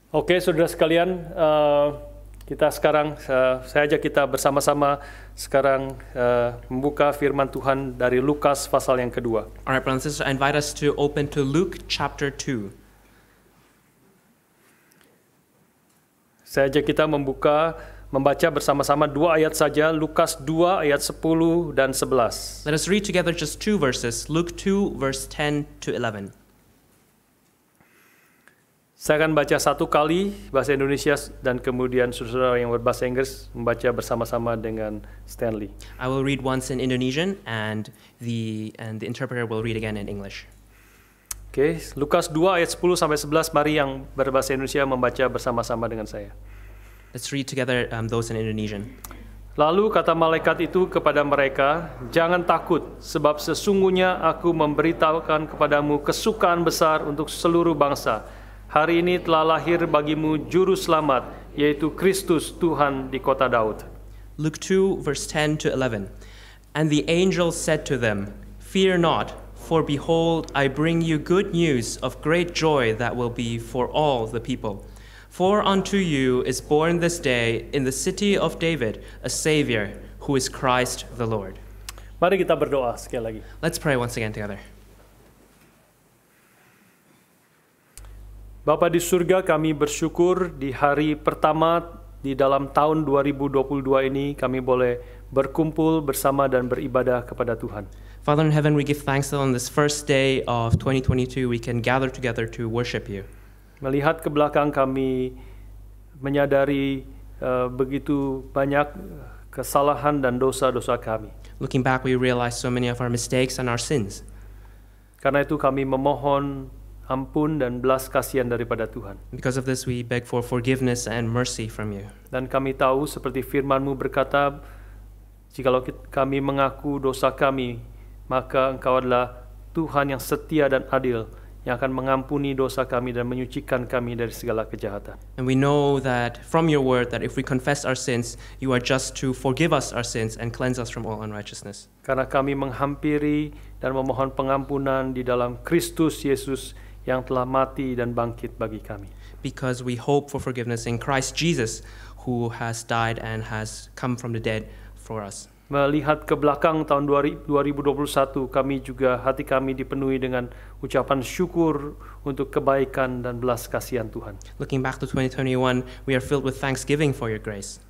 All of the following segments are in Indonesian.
Oke, saudara sekalian, kita sekarang, saya ajak kita bersama-sama sekarang membuka firman Tuhan dari Lukas pasal yang kedua. Alright, brothers and sisters, I invite us to open to Luke chapter 2. Saya ajak kita membaca bersama-sama dua ayat saja, Lukas 2 ayat 10 dan 11. Let us read together just two verses, Luke 2 verse 10 to 11. Saya akan baca satu kali bahasa Indonesia dan kemudian saudara yang berbahasa Inggris membaca bersama-sama dengan Stanley. I will read once in Indonesian and the interpreter will read again in English. Oke, Lukas 2 ayat 10 sampai 11, mari yang berbahasa Indonesia membaca bersama-sama dengan saya. Let's read together those in Indonesian. Lalu kata malaikat itu kepada mereka, "Jangan takut, sebab sesungguhnya aku memberitahukan kepadamu kesukaan besar untuk seluruh bangsa. Hari ini telah lahir bagimu juru selamat, yaitu Kristus Tuhan di kota Daud." Luke 2 verse 10 to 11. And the angel said to them, "Fear not, for behold, I bring you good news of great joy that will be for all the people. For unto you is born this day in the city of David a Savior, who is Christ the Lord." Mari kita berdoa sekali lagi. Let's pray once again together. Bapa di surga, kami bersyukur di hari pertama di dalam tahun 2022 ini kami boleh berkumpul bersama dan beribadah kepada Tuhan. Father in heaven, we give thanks that on this first day of 2022 we can gather together to worship you. Melihat ke belakang kami menyadari begitu banyak kesalahan dan dosa-dosa kami. Looking back, we realize so many of our mistakes and our sins. Karena itu kami memohon ampun dan belas kasihan daripada Tuhan. Because of this, we beg for forgiveness and mercy from you. Dan kami tahu seperti firman-Mu berkata, jikalau kami mengaku dosa kami, maka Engkau adalah Tuhan yang setia dan adil, yang akan mengampuni dosa kami dan menyucikan kami dari segala kejahatan. And we know that from your word that if we confess our sins, you are just to forgive us our sins and cleanse us from all unrighteousness. Karena kami menghampiri dan memohon pengampunan di dalam Kristus Yesus yang telah mati dan bangkit bagi kami. Because we hope for forgiveness in Christ Jesus, who has died and has come from the dead for us. Melihat ke belakang tahun 2021, hati kami dipenuhi dengan ucapan syukur untuk kebaikan dan belas kasihan Tuhan. Looking back to 2021, we are filled with thanksgiving for your grace.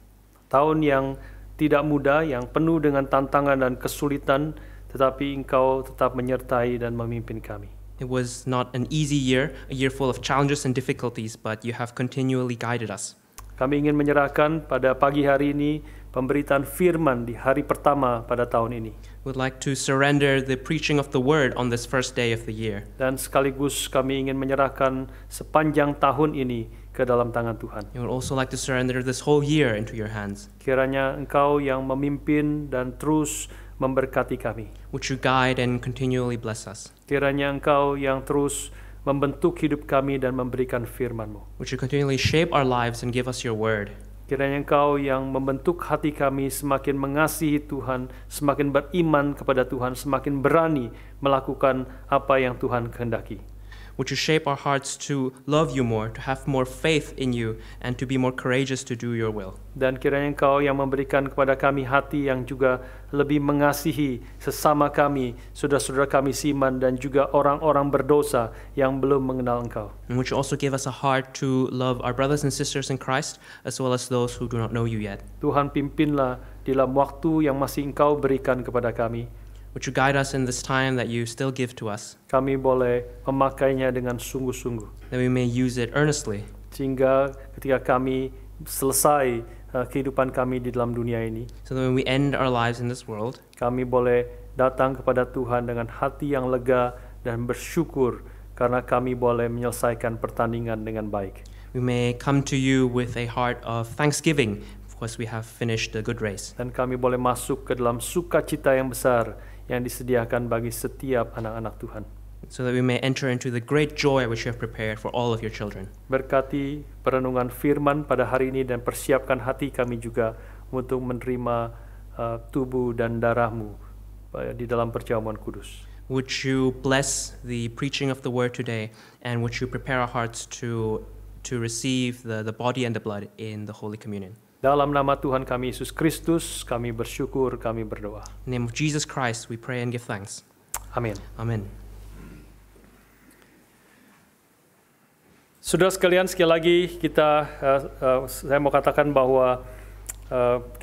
Tahun yang tidak mudah, yang penuh dengan tantangan dan kesulitan, tetapi Engkau tetap menyertai dan memimpin kami. It was not an easy year, a year full of challenges and difficulties, but you have continually guided us. Kami ingin menyerahkan pada pagi hari ini pemberitaan firman di hari pertama pada tahun ini. We'd like to surrender the preaching of the word on this first day of the year. Dan sekaligus kami ingin menyerahkan sepanjang tahun ini ke dalam tangan Tuhan. We would also like to surrender this whole year into your hands. Kiranya Engkau yang memimpin dan terus memberkati kami. Would you guide and continually bless us? Kiranya Engkau yang terus membentuk hidup kami dan memberikan firman-Mu. Would you continually shape our lives and give us your word? Kiranya Engkau yang membentuk hati kami semakin mengasihi Tuhan, semakin beriman kepada Tuhan, semakin berani melakukan apa yang Tuhan kehendaki. Would you shape our hearts to love you more, to have more faith in you, and to be more courageous to do your will? Dan kiranya Engkau yang memberikan kepada kami hati yang juga lebih mengasihi sesama kami, saudara-saudara kami seiman, dan juga orang-orang berdosa yang belum mengenal Engkau. And would you also give us a heart to love our brothers and sisters in Christ, as well as those who do not know you yet? Tuhan, pimpinlah dalam waktu yang masih Engkau berikan kepada kami. Would you guide us in this time that you still give to us, Kami boleh memakainya dengan sungguh-sungguh, that we may use it earnestly, sehingga ketika kami selesai kehidupan kami di dalam dunia ini, so that when we end our lives in this world, kami boleh datang kepada Tuhan dengan hati yang lega dan bersyukur karena kami boleh menyelesaikan pertandingan dengan baik. we may come to you with a heart of thanksgiving because we have finished the good race. Dan kami boleh masuk ke dalam sukacita yang besar yang disediakan bagi setiap anak-anak Tuhan. So that we may enter into the great joy which you have prepared for all of your children. Berkati perenungan firman pada hari ini dan persiapkan hati kami juga untuk menerima tubuh dan darah-Mu di dalam perjamuan kudus. Would you bless the preaching of the word today, and would you prepare our hearts to to receive the body and the blood in the Holy Communion. Dalam nama Tuhan kami Yesus Kristus, kami bersyukur, kami berdoa. In the name of Jesus Christ, we pray and give thanks. Amin. Amen. Saudara sekalian, sekali lagi saya mau katakan bahwa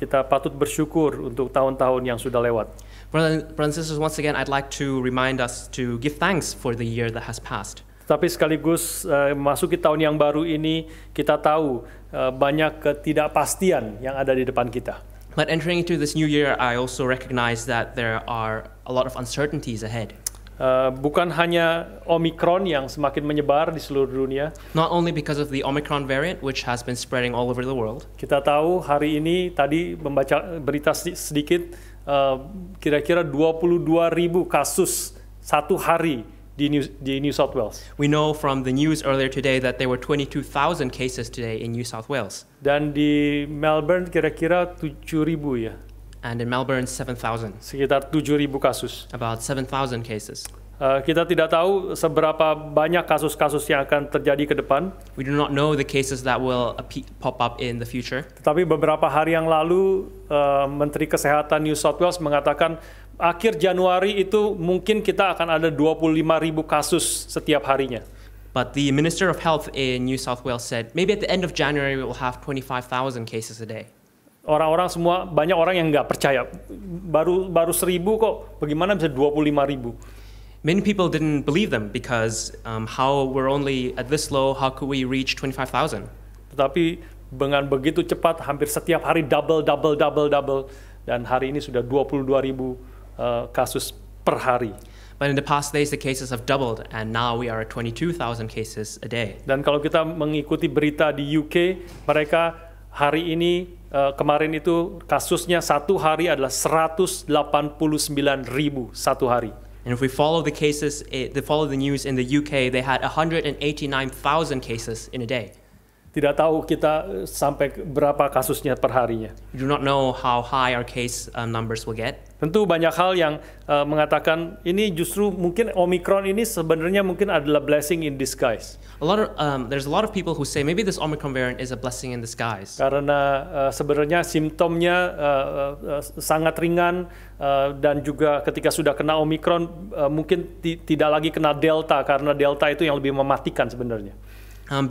kita patut bersyukur untuk tahun-tahun yang sudah lewat. Brothers and sisters, once again, I'd like to remind us to give thanks for the year that has passed. Tapi sekaligus memasuki tahun yang baru ini, kita tahu banyak ketidakpastian yang ada di depan kita. But entering into this new year, I also recognize that there are a lot of uncertainties ahead. Bukan hanya Omicron yang semakin menyebar di seluruh dunia. Not only because of the Omicron variant, which has been spreading all over the world. Kita tahu hari ini, tadi membaca berita sedikit, kira-kira 22.000 kasus satu hari di New South Wales. We know from the news earlier today that there were 22,000 cases today in New South Wales. Dan di Melbourne kira-kira 7.000 ya. And in Melbourne, 7,000. Sekitar 7.000 kasus. About 7,000 cases. Kita tidak tahu seberapa banyak kasus-kasus yang akan terjadi ke depan. We do not know the cases that will pop up in the future. Tetapi beberapa hari yang lalu, Menteri Kesehatan New South Wales mengatakan akhir Januari itu mungkin kita akan ada 25.000 kasus setiap harinya. But the Minister of Health in New South Wales said maybe at the end of January we will have 25,000 cases a day. Orang-orang semua, banyak orang yang nggak percaya. Baru 1.000 kok, bagaimana bisa 25.000? Many people didn't believe them because how we're only at this low, how could we reach 25,000? Tetapi dengan begitu cepat, hampir setiap hari double, dan hari ini sudah 22.000 kasus per hari. But in the past days, the cases have doubled, and now we are at 22,000 cases a day. Dan kalau kita mengikuti berita di UK, mereka hari ini, kemarin itu kasusnya satu hari adalah 189.000 satu hari. And if we follow the news in the UK, they had 189,000 cases in a day. Tidak tahu kita sampai berapa kasusnya per harinya. We do not know how high our case numbers will get. Tentu banyak hal yang mengatakan ini justru mungkin Omicron ini sebenarnya mungkin adalah blessing in disguise. There's a lot of people who say maybe this Omicron variant is a blessing in disguise. Karena sebenarnya simptomnya sangat ringan dan juga ketika sudah kena Omicron mungkin tidak lagi kena Delta karena Delta itu yang lebih mematikan sebenarnya.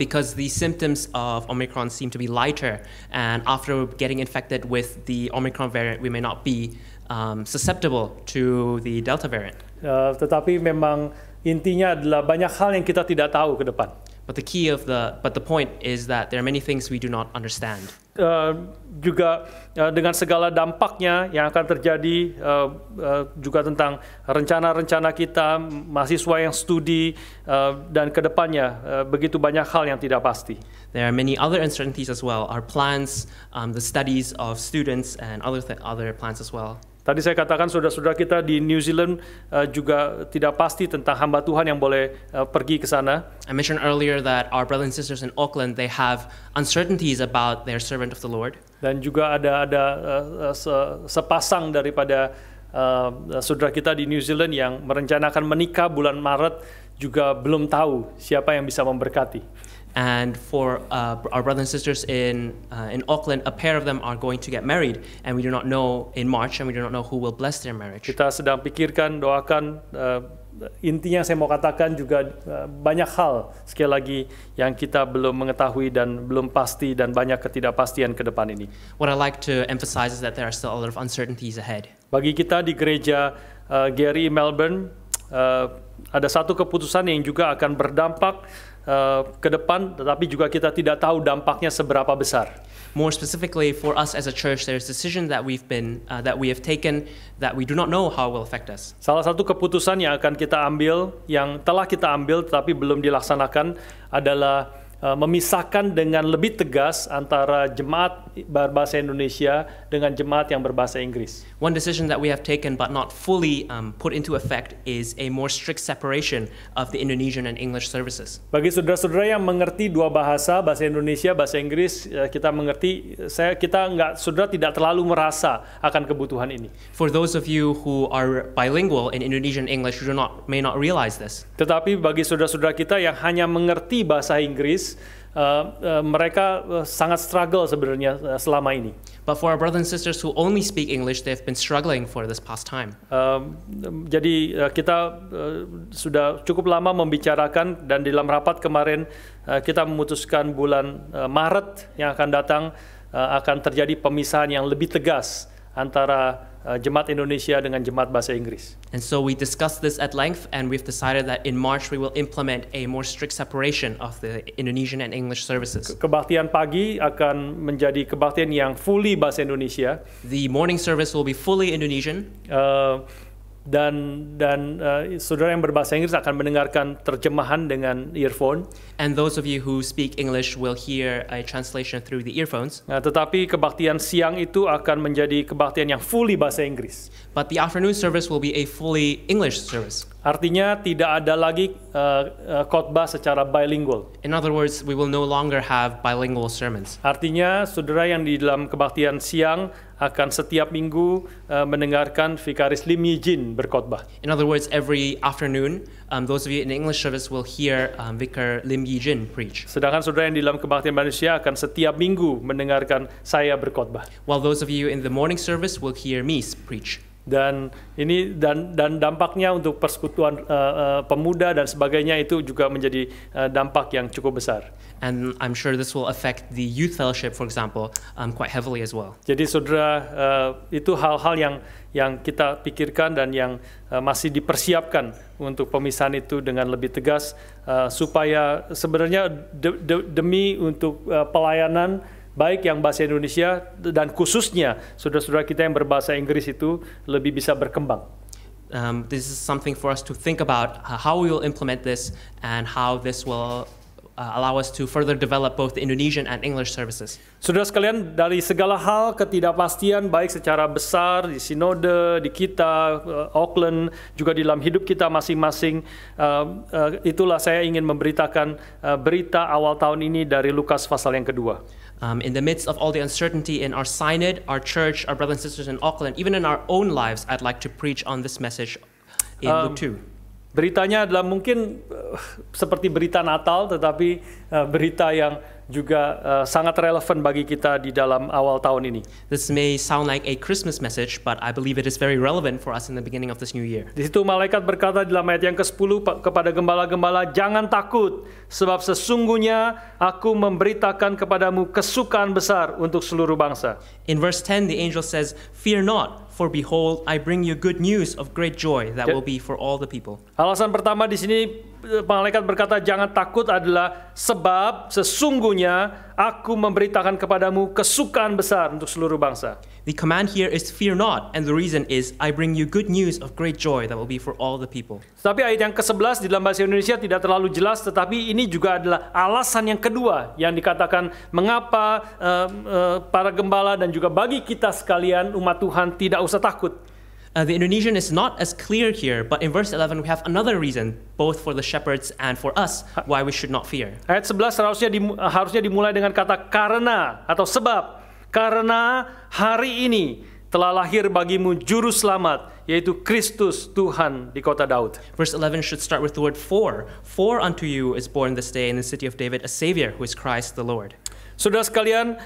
Because the symptoms of Omicron seem to be lighter, and after getting infected with the Omicron variant, we may not be susceptible to the Delta variant. Tetapi memang intinya adalah banyak hal yang kita tidak tahu ke depan. But the point is that there are many things we do not understand. Juga dengan segala dampaknya yang akan terjadi, juga tentang rencana-rencana kita, mahasiswa yang studi, dan kedepannya begitu banyak hal yang tidak pasti. There are many other uncertainties as well. Our plans, the studies of students, and other plans as well. Tadi saya katakan saudara-saudara kita di New Zealand juga tidak pasti tentang hamba Tuhan yang boleh pergi ke sana. I mentioned earlier that our brothers and sisters in Auckland, they have uncertainties about their servant of the Lord. Dan juga ada sepasang daripada saudara kita di New Zealand yang merencanakan menikah bulan Maret juga belum tahu siapa yang bisa memberkati. And for our brothers and sisters in Auckland, a pair of them are going to get married, and we do not know in March, and we do not know who will bless their marriage. Kita sedang pikirkan, doakan. Intinya saya mau katakan juga banyak hal sekali lagi yang kita belum mengetahui dan belum pasti dan banyak ketidakpastian ke depan ini. What I like to emphasize is that there are still a lot of uncertainties ahead. Bagi kita di gereja Gary Melbourne, ada satu keputusan yang juga akan berdampak ke depan, tetapi juga kita tidak tahu dampaknya seberapa besar. More specifically, for us as a church, there's a decision that we have taken that we do not know how it will affect us. Salah satu keputusan yang akan kita ambil, yang telah kita ambil tetapi belum dilaksanakan adalah memisahkan dengan lebih tegas antara jemaat berbahasa Indonesia dengan jemaat yang berbahasa Inggris. One decision that we have taken but not fully put into effect is a more strict separation of the Indonesian and English services. Bagi saudara-saudara yang mengerti dua bahasa Indonesia, bahasa Inggris, kita mengerti, saudara tidak terlalu merasa akan kebutuhan ini. For those of you who are bilingual in Indonesian and English, you may not realize this. Tetapi bagi saudara-saudara kita yang hanya mengerti bahasa Inggris, mereka sangat struggle sebenarnya selama ini. But for our brothers and sisters who only speak English, they've been struggling for this past time. Jadi kita sudah cukup lama membicarakan, dan di dalam rapat kemarin kita memutuskan bulan Maret yang akan datang akan terjadi pemisahan yang lebih tegas antara Jemaat Indonesia dengan Jemaat Bahasa Inggris. And so we discussed this at length, and we've decided that in March we will implement a more strict separation of the Indonesian and English services. Kebaktian pagi akan menjadi kebaktian yang fully Bahasa Indonesia. The morning service will be fully Indonesian. Dan saudara yang berbahasa Inggris akan mendengarkan terjemahan dengan earphone. And those of you who speak English will hear a translation through the earphones. Tetapi kebaktian siang itu akan menjadi kebaktian yang fully bahasa Inggris. But the afternoon service will be a fully English service. Artinya tidak ada lagi khotbah secara bilingual. In other words, we will no longer have bilingual sermons. Artinya saudara yang di dalam kebaktian siang akan setiap minggu mendengarkan Vikaris Lim Yijin berkhotbah. In other words, every afternoon, those of you in the English service will hear Vicar Lim Yijin preach. Sedangkan saudara yang di dalam kebaktian manusia akan setiap minggu mendengarkan saya berkhotbah. While those of you in the morning service will hear me preach. Dan ini dan dampaknya untuk persekutuan pemuda dan sebagainya itu juga menjadi dampak yang cukup besar. And I'm sure this will affect the youth fellowship, for example, quite heavily as well. Jadi saudara, itu hal-hal yang kita pikirkan dan yang masih dipersiapkan untuk pemisahan itu dengan lebih tegas, supaya sebenarnya demi untuk pelayanan baik yang bahasa Indonesia dan khususnya saudara-saudara kita yang berbahasa Inggris itu lebih bisa berkembang. This is something for us to think about, how we will implement this and how this will allow us to further develop both the Indonesian and English services. Saudara sekalian, dari segala hal ketidakpastian baik secara besar di sinode, di kita, Auckland, juga di dalam hidup kita masing-masing, itulah saya ingin memberitakan berita awal tahun ini dari Lukas pasal yang kedua. In the midst of all the uncertainty in our synod, our church, our brothers and sisters in Auckland, even in our own lives, I'd like to preach on this message in Luke 2. Beritanya adalah mungkin seperti berita Natal, tetapi berita yang juga sangat relevan bagi kita di dalam awal tahun ini. This may sound like a Christmas message, but I believe it is very relevant for us in the beginning of this new year. Di situ malaikat berkata di dalam ayat yang ke-10 kepada gembala-gembala, "Jangan takut, sebab sesungguhnya aku memberitakan kepadamu kesukaan besar untuk seluruh bangsa." In verse 10, the angel says, "Fear not, for behold, I bring you good news of great joy that will be for all the people." Alasan pertama di sini malaikat berkata jangan takut adalah sebab sesungguhnya aku memberitakan kepadamu kesukaan besar untuk seluruh bangsa. The command here is fear not, and the reason is I bring you good news of great joy that will be for all the people. Tapi ayat yang ke-11 di dalam bahasa Indonesia tidak terlalu jelas, tetapi ini juga adalah alasan yang kedua yang dikatakan mengapa para gembala dan juga bagi kita sekalian umat Tuhan tidak usah takut. The Indonesian is not as clear here, but in verse 11 we have another reason, both for the shepherds and for us, why we should not fear. Ayat 11 harusnya dimulai dengan kata karena atau sebab. Karena hari ini telah lahir bagimu juru selamat, yaitu Kristus Tuhan di kota Daud. Verse 11 should start with the word for. For unto you is born this day in the city of David a Savior, who is Christ the Lord. Saudara sekalian,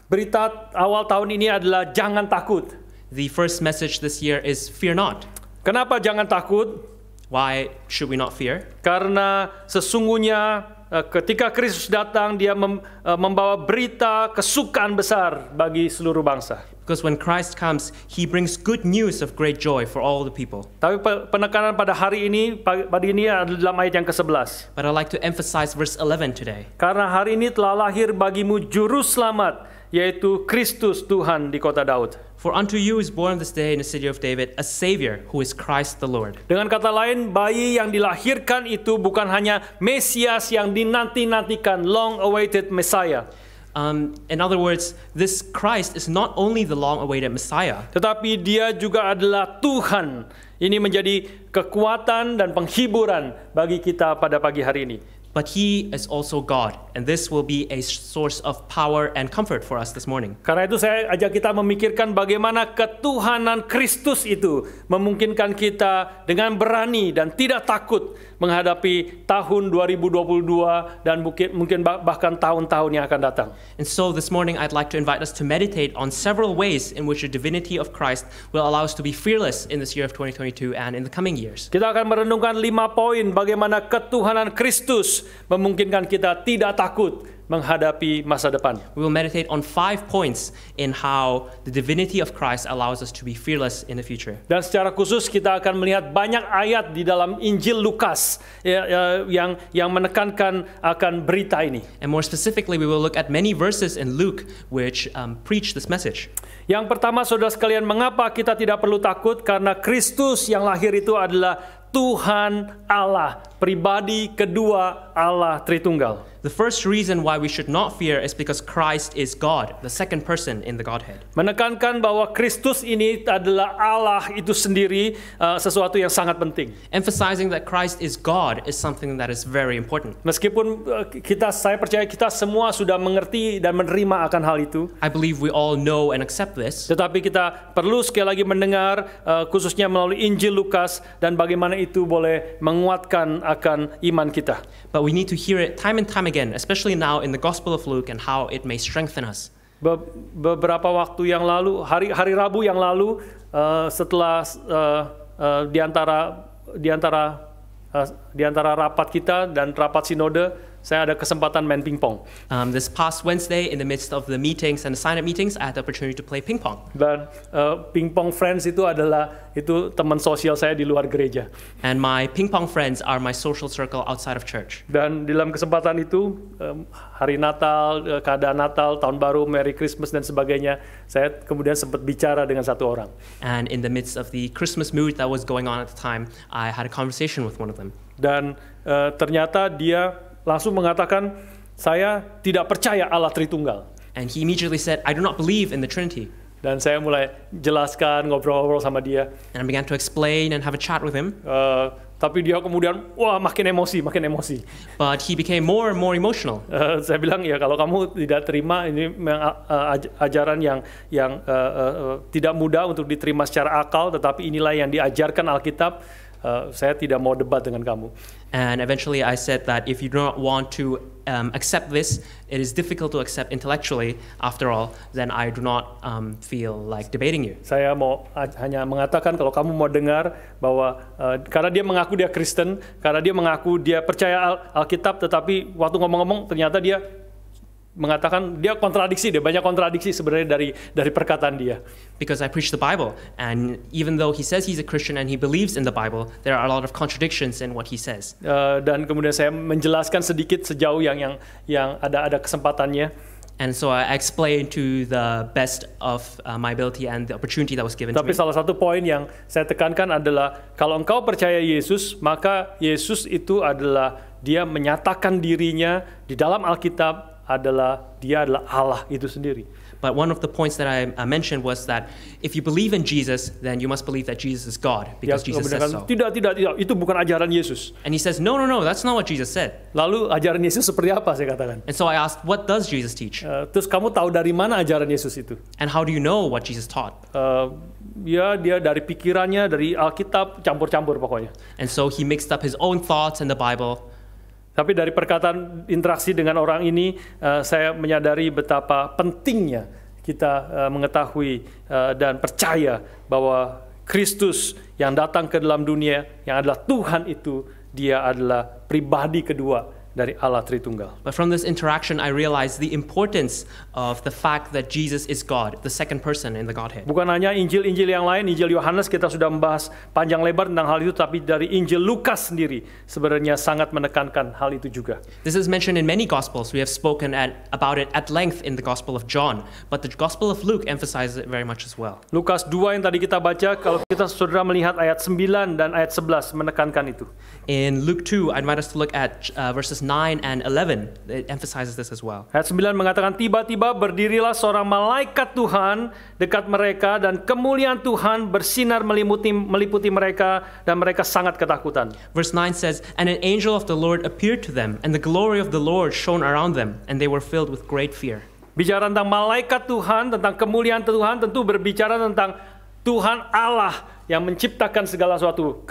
berita awal tahun ini adalah jangan takut. The first message this year is fear not. Kenapa jangan takut? Why should we not fear? Karena sesungguhnya ketika Kristus datang, dia membawa berita kesukaan besar bagi seluruh bangsa. Because when Christ comes, He brings good news of great joy for all the people. Tapi penekanan pada hari ini, pada ini adalah dalam ayat yang ke-11. But I'd like to emphasize verse 11 today. Karena hari ini telah lahir bagimu juru selamat, yaitu Kristus Tuhan di kota Daud. For unto you is born this day in the city of David a Savior, who is Christ the Lord. Dengan kata lain, bayi yang dilahirkan itu bukan hanya Mesias yang dinanti-nantikan, long-awaited Messiah. In other words, this Christ is not only the long-awaited Messiah, tetapi dia juga adalah Tuhan. Ini menjadi kekuatan dan penghiburan bagi kita pada pagi hari ini. but He is also God, and this will be a source of power and comfort for us this morning. Karena itu saya ajak kita memikirkan bagaimana ketuhanan Kristus itu memungkinkan kita dengan berani dan tidak takut menghadapi tahun 2022 dan mungkin bahkan tahun-tahun yang akan datang. And so this morning I'd like to invite us to meditate on several ways in which the divinity of Christ will allow us to be fearless in this year of 2022 and in the coming years. Kita akan merenungkan 5 poin bagaimana ketuhanan Kristus memungkinkan kita tidak takut menghadapi masa depan. We will meditate on 5 points in how the divinity of Christ allows us to be fearless in the future. Dan secara khusus kita akan melihat banyak ayat di dalam Injil Lukas yang menekankan akan berita ini. And more specifically, we will look at many verses in Luke which preach this message. Yang pertama, saudara sekalian, mengapa kita tidak perlu takut? Karena Kristus yang lahir itu adalah Tuhan Allah, pribadi kedua Allah Tritunggal. The first reason why we should not fear is because Christ is God, the second person in the Godhead. Menekankan bahwa Kristus ini adalah Allah itu sendiri, sesuatu yang sangat penting. Emphasizing that Christ is God is something that is very important. Meskipun saya percaya kita semua sudah mengerti dan menerima akan hal itu. I believe we all know and accept this. Tetapi kita perlu sekali lagi mendengar, khususnya melalui Injil Lukas, dan bagaimana itu boleh menguatkan akan iman kita. But we need to hear it time and time again, especially now in the Gospel of Luke, and how it may strengthen us. Beberapa waktu yang lalu, hari Rabu yang lalu, setelah di antara rapat kita dan rapat sinode, saya ada kesempatan main pingpong. This past Wednesday, in the midst of the meetings and the sign-up meetings, I had the opportunity to play ping pong. Dan pingpong friends itu teman sosial saya di luar gereja. And my ping pong friends are my social circle outside of church. Dan dalam kesempatan itu, hari Natal, keadaan Natal, Tahun Baru, Merry Christmas dan sebagainya, saya kemudian sempat bicara dengan satu orang. And in the midst of the Christmas mood that was going on at the time, I had a conversation with one of them. Dan ternyata dia langsung mengatakan, saya tidak percaya Allah Tritunggal. And he immediately said, I do not believe in the Trinity. Dan saya mulai jelaskan, ngobrol-ngobrol sama dia. And I began to explain and have a chat with him. Tapi dia kemudian, makin emosi. But he became more and more emotional. Saya bilang, ya kalau kamu tidak terima, ini ajaran yang tidak mudah untuk diterima secara akal, tetapi inilah yang diajarkan Alkitab. Saya tidak mau debat dengan kamu. And eventually I said that if you do not want to accept this, it is difficult to accept intellectually, after all, then I do not feel like debating you. Saya mau hanya mengatakan kalau kamu mau dengar bahwa karena dia mengaku dia Kristen, karena dia mengaku dia percaya Alkitab, tetapi waktu ngomong-ngomong ternyata dia mengatakan dia banyak kontradiksi sebenarnya dari perkataan dia. Because I preach the Bible, and even though he says he's a Christian and he believes in the Bible, there are a lot of contradictions in what he says. Dan kemudian saya menjelaskan sedikit sejauh yang ada kesempatannya. And so I explained to the best of my ability and the opportunity that was given to me. Tapi salah satu poin yang saya tekankan adalah kalau engkau percaya Yesus, maka Yesus itu adalah dia menyatakan dirinya di dalam Alkitab dia adalah Allah itu sendiri. But one of the points that I mentioned was that if you believe in Jesus, then you must believe that Jesus is God, because Jesus says so. Tidak, itu bukan ajaran Yesus. And he says, no, that's not what Jesus said. Lalu ajaran Yesus seperti apa, saya katakan. And so I asked, what does Jesus teach? Terus kamu tahu dari mana ajaran Yesus itu? And how do you know what Jesus taught? Dia dari pikirannya, dari Alkitab, campur-campur pokoknya. And so he mixed up his own thoughts and the Bible. Tapi dari perkataan interaksi dengan orang ini, saya menyadari betapa pentingnya kita mengetahui dan percaya bahwa Kristus yang datang ke dalam dunia, yang adalah Tuhan itu, dia adalah pribadi kedua dari Allah Tritunggal. But from this interaction, I realized the importance of the fact that Jesus is God, the second person in the Godhead. Bukan hanya Injil-Injil yang lain, Injil Yohanes kita sudah membahas panjang lebar tentang hal itu, tapi dari Injil Lukas sendiri sebenarnya sangat menekankan hal itu juga. This is mentioned in many Gospels. We have spoken about it at length in the Gospel of John, but the Gospel of Luke emphasizes it very much as well. Lukas 2 yang tadi kita baca, kalau kita saudara melihat ayat 9 dan ayat 11 menekankan itu. In Luke 2, I'd invite us to look at verses 9 and 11. It emphasizes this as well. Ayat 9 mengatakan, tiba-tiba berdirilah seorang malaikat Tuhan dekat mereka dan kemuliaan Tuhan bersinar meliputi mereka dan mereka sangat ketakutan. Verse 9 says, and an angel of the Lord appeared to them, and the glory of the Lord shone around them, and they were filled with great fear. Bicara tentang malaikat Tuhan, tentang kemuliaan Tuhan, tentu berbicara tentang Tuhan Allah yang menciptakan segala sesuatu.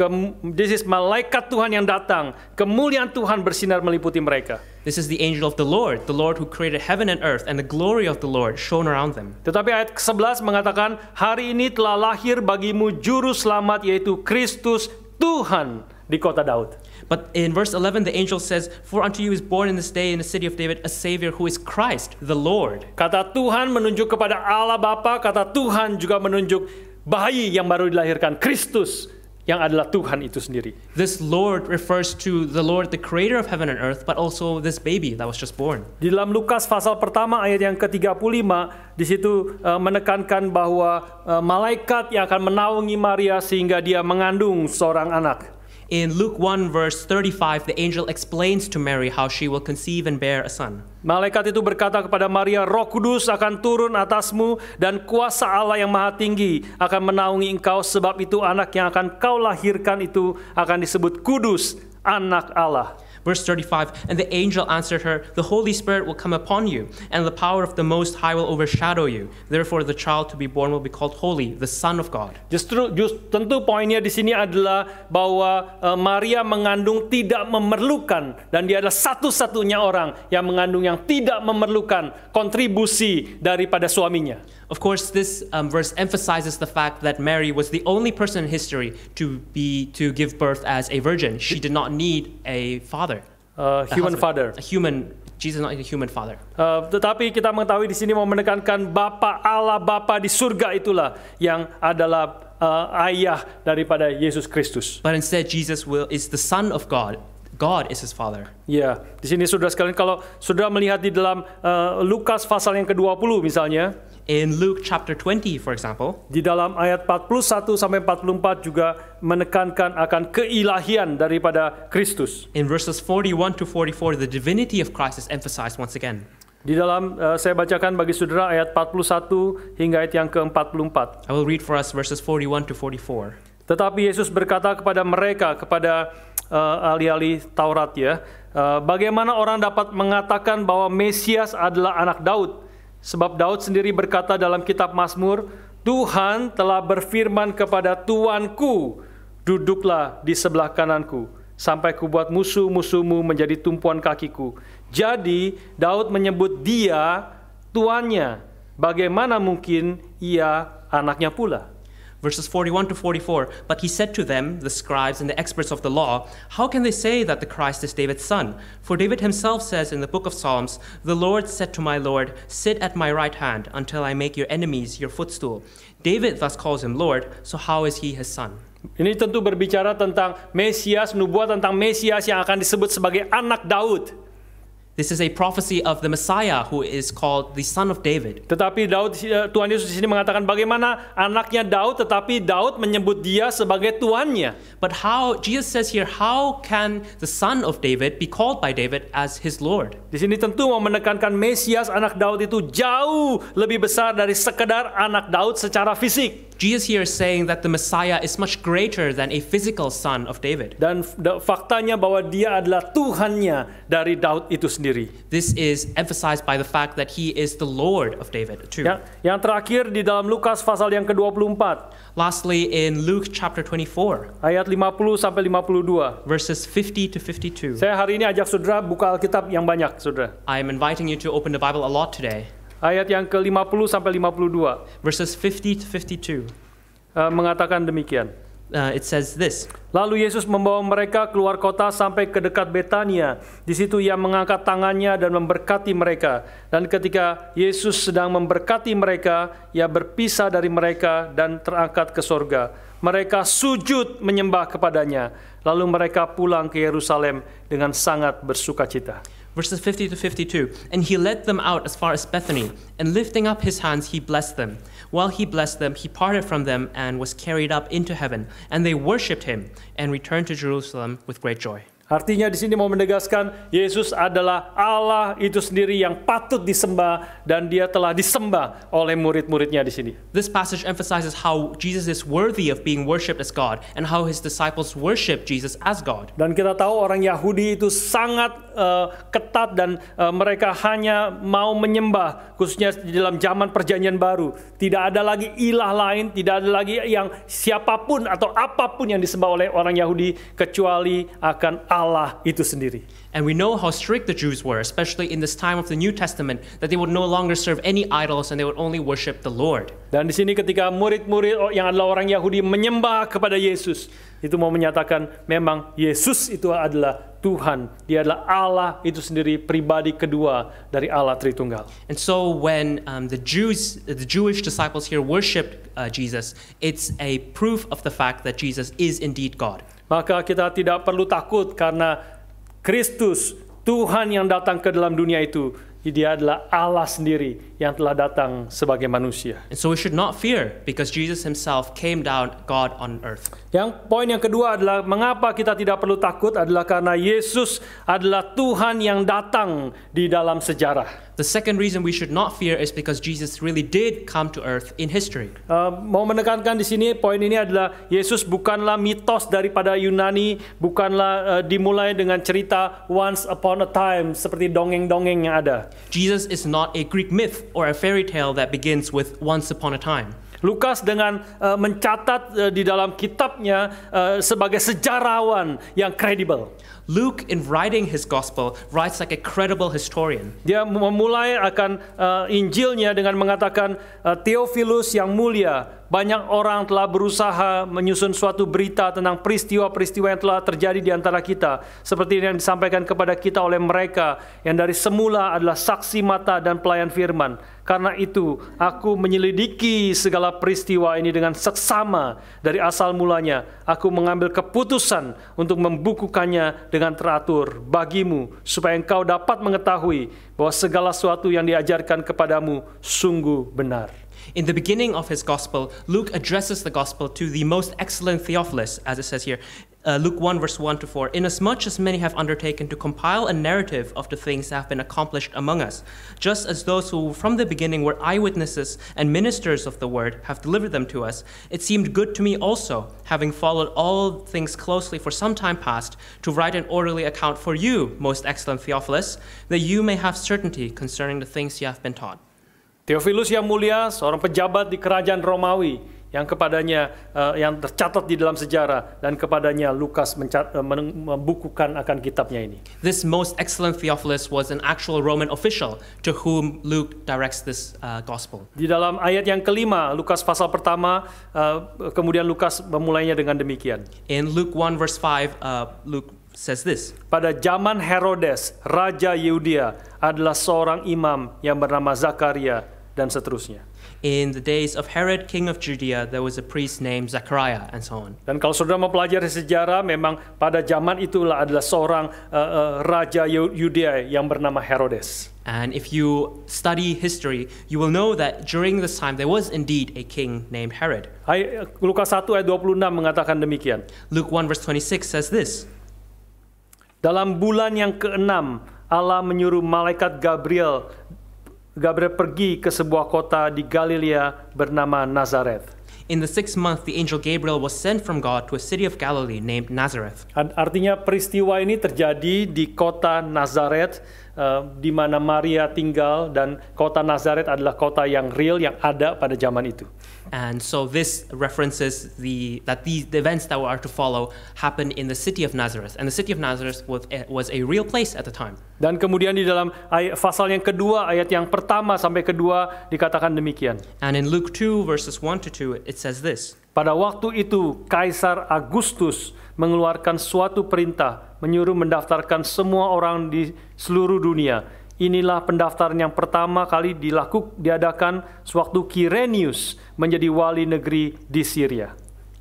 This is malaikat Tuhan yang datang. Kemuliaan Tuhan bersinar meliputi mereka. This is the angel of the Lord who created heaven and earth, and the glory of the Lord shone around them. Tetapi ayat ke-11 mengatakan, hari ini telah lahir bagimu juru selamat, yaitu Kristus Tuhan di kota Daud. But in verse 11, the angel says, "For unto you is born in this day in the city of David a Savior who is Christ, the Lord." Kata Tuhan menunjuk kepada Allah Bapa, kata Tuhan juga menunjuk bayi yang baru dilahirkan, Kristus, yang adalah Tuhan itu sendiri. This Lord refers to the Lord, the creator of heaven and earth, but also this baby that was just born. Di dalam Lukas pasal pertama ayat yang ke-35, di situ menekankan bahwa malaikat yang akan menaungi Maria sehingga dia mengandung seorang anak. In Luke 1 verse 35, the angel explains to Mary how she will conceive and bear a son. Malaikat itu berkata kepada Maria, Roh Kudus akan turun atasmu dan kuasa Allah yang Maha Tinggi akan menaungi engkau, sebab itu anak yang akan kau lahirkan itu akan disebut kudus, anak Allah. Verse 35, and the angel answered her, the Holy Spirit will come upon you, and the power of the Most High will overshadow you. Therefore the child to be born will be called Holy, the Son of God. Tentu poinnya di sini adalah bahwa Maria mengandung tidak memerlukan, dan dia adalah satu-satunya orang yang mengandung yang tidak memerlukan kontribusi daripada suaminya. Of course, this verse emphasizes the fact that Mary was the only person in history to give birth as a virgin. She did not need a father, human father. Jesus is not a human father. Tetapi kita mengetahui di sini mau menekankan Bapa Allah, Bapa di surga itulah yang adalah ayah daripada Yesus Kristus. But instead, Jesus is the Son of God. God is his father. Ya, di sini saudara sekalian, kalau saudara melihat di dalam Lukas pasal yang ke-20 misalnya, in Luke chapter 20, for example, di dalam ayat 41 sampai 44 juga menekankan akan keilahian daripada Kristus. In verses 41 to 44, the divinity of Christ is emphasized once again. Di dalam saya bacakan bagi saudara ayat 41 hingga ayat yang ke-44. I will read for us verses 41 to 44. Tetapi Yesus berkata kepada mereka, kepada ahli-ahli Taurat ya, bagaimana orang dapat mengatakan bahwa Mesias adalah anak Daud? Sebab Daud sendiri berkata dalam kitab Mazmur, Tuhan telah berfirman kepada Tuanku, duduklah di sebelah kananku, sampai kubuat musuh-musuhmu menjadi tumpuan kakiku. Jadi Daud menyebut dia tuannya. Bagaimana mungkin ia anaknya pula? Verses 41 to 44, but he said to them, the scribes and the experts of the law, how can they say that the Christ is David's son? For David himself says in the book of Psalms, the Lord said to my Lord, sit at my right hand until I make your enemies your footstool. David thus calls him Lord, so how is he his son? Ini tentu berbicara tentang Mesias, nubuat tentang Mesias yang akan disebut sebagai anak Daud. This is a prophecy of the Messiah who is called the Son of David. Tetapi Tuhan Yesus di sini mengatakan bagaimana anaknya Daud, tetapi Daud menyebut dia sebagai tuannya. But Jesus says here, how can the Son of David be called by David as his Lord? Di sini tentu mau menekankan Mesias anak Daud itu jauh lebih besar dari sekedar anak Daud secara fisik. Jesus here is saying that the Messiah is much greater than a physical son of David. Dan faktanya bahwa dia adalah Tuhannya dari Daud itu sendiri. This is emphasized by the fact that he is the Lord of David too. Yang terakhir di dalam Lukas pasal yang ke-24. Lastly, in Luke chapter 24, ayat 50 sampai 52. verses 50 to 52. Saya hari ini ajak saudara buka Alkitab yang banyak, saudara. I am inviting you to open the Bible a lot today. Ayat yang ke-50 sampai 52. Verses 50 to 52. Mengatakan demikian. It says this. Lalu Yesus membawa mereka keluar kota sampai ke dekat Betania. Di situ ia mengangkat tangannya dan memberkati mereka. Dan ketika Yesus sedang memberkati mereka, ia berpisah dari mereka dan terangkat ke sorga. Mereka sujud menyembah kepadanya. Lalu mereka pulang ke Yerusalem dengan sangat bersukacita. Verses 50 to 52. And he led them out as far as Bethany, and lifting up his hands, he blessed them. While he blessed them, he parted from them and was carried up into heaven. And they worshipped him and returned to Jerusalem with great joy. Artinya di sini mau menegaskan Yesus adalah Allah itu sendiri yang patut disembah dan dia telah disembah oleh murid-muridnya di sini. This passage emphasizes how Jesus is worthy of being worshipped as God and how his disciples worship Jesus as God. Dan kita tahu orang Yahudi itu sangat ketat dan mereka hanya mau menyembah, khususnya di dalam zaman Perjanjian Baru. Tidak ada lagi ilah lain, tidak ada lagi yang siapapun atau apapun yang disembah oleh orang Yahudi kecuali akan Allah itu sendiri. And we know how strict the Jews were, especially in this time of the New Testament, that they would no longer serve any idols and they would only worship the Lord. Dan di sini ketika murid-murid yang adalah orang Yahudi menyembah kepada Yesus, itu mau menyatakan memang Yesus itu adalah Tuhan. Dia adalah Allah itu sendiri, pribadi kedua dari Allah Tritunggal. And so when the Jewish disciples here worshipped Jesus, it's a proof of the fact that Jesus is indeed God. Maka kita tidak perlu takut karena Kristus, Tuhan yang datang ke dalam dunia itu, dia adalah Allah sendiri yang telah datang sebagai manusia. And so we should not fear because Jesus himself came down God on earth. Yang poin yang kedua adalah mengapa kita tidak perlu takut adalah karena Yesus adalah Tuhan yang datang di dalam sejarah. The second reason we should not fear is because Jesus really did come to earth in history. Mau menekankan di sini poin ini adalah Yesus bukanlah mitos daripada Yunani, bukanlah dimulai dengan cerita once upon a time seperti dongeng-dongeng yang ada. Jesus is not a Greek myth or a fairy tale that begins with once upon a time. Lukas dengan mencatat di dalam kitabnya sebagai sejarawan yang kredibel. Luke, in writing his gospel, writes like a credible historian. Dia memulai akan Injilnya dengan mengatakan, Theophilus yang mulia, banyak orang telah berusaha menyusun suatu berita tentang peristiwa-peristiwa yang telah terjadi di antara kita, seperti yang disampaikan kepada kita oleh mereka yang dari semula adalah saksi mata dan pelayan firman. Karena itu, aku menyelidiki segala peristiwa ini dengan seksama dari asal mulanya. Aku mengambil keputusan untuk membukukannya dengan teratur bagimu, supaya engkau dapat mengetahui bahwa segala sesuatu yang diajarkan kepadamu sungguh benar. In the beginning of his gospel, Luke addresses the gospel to the most excellent Theophilus, as it says here. Luke 1 verse 1 to 4, inasmuch as many have undertaken to compile a narrative of the things that have been accomplished among us, just as those who from the beginning were eyewitnesses and ministers of the word have delivered them to us, it seemed good to me also, having followed all things closely for some time past, to write an orderly account for you, most excellent Theophilus, that you may have certainty concerning the things you have been taught. Theophilus yang mulia, seorang pejabat di kerajaan Romawi yang kepadanya yang tercatat di dalam sejarah, dan kepadanya Lukas membukukan akan kitabnya ini. This most excellent Theophilus was an actual Roman official to whom Luke directs this gospel. Di dalam ayat yang kelima, Lukas pasal pertama, kemudian Lukas memulainya dengan demikian. In Luke 1 verse 5, Luke says this. Pada zaman Herodes, Raja Yudea, adalah seorang imam yang bernama Zakaria, dan seterusnya. In the days of Herod, king of Judea, there was a priest named Zachariah, and so on. Dan kalau saudara mempelajari sejarah, memang pada zaman itulah adalah seorang Raja Yudea yang bernama Herodes. And if you study history, you will know that during this time there was indeed a king named Herod. Lukas 1 ayat 26 mengatakan demikian. Luke 1 verse 26 says this. Dalam bulan yang ke-6, Allah menyuruh malaikat Gabriel pergi ke sebuah kota di Galilea bernama Nazareth. In the 6th month, the angel Gabriel was sent from God to a city of Galilee named Nazareth. Artinya peristiwa ini terjadi di kota Nazareth, di mana Maria tinggal, dan kota Nazareth adalah kota yang real yang ada pada zaman itu. And so this references the events that were to follow happened in the city of Nazareth. And the city of Nazareth was a real place at the time. Dan kemudian di dalam pasal yang kedua, ayat yang pertama sampai kedua dikatakan demikian. And in Luke 2 verses 1 to 2 it says this. Pada waktu itu Kaisar Agustus mengeluarkan suatu perintah menyuruh mendaftarkan semua orang di seluruh dunia. Inilah pendaftaran yang pertama kali diadakan sewaktu Quirinius menjadi wali negeri di Syria.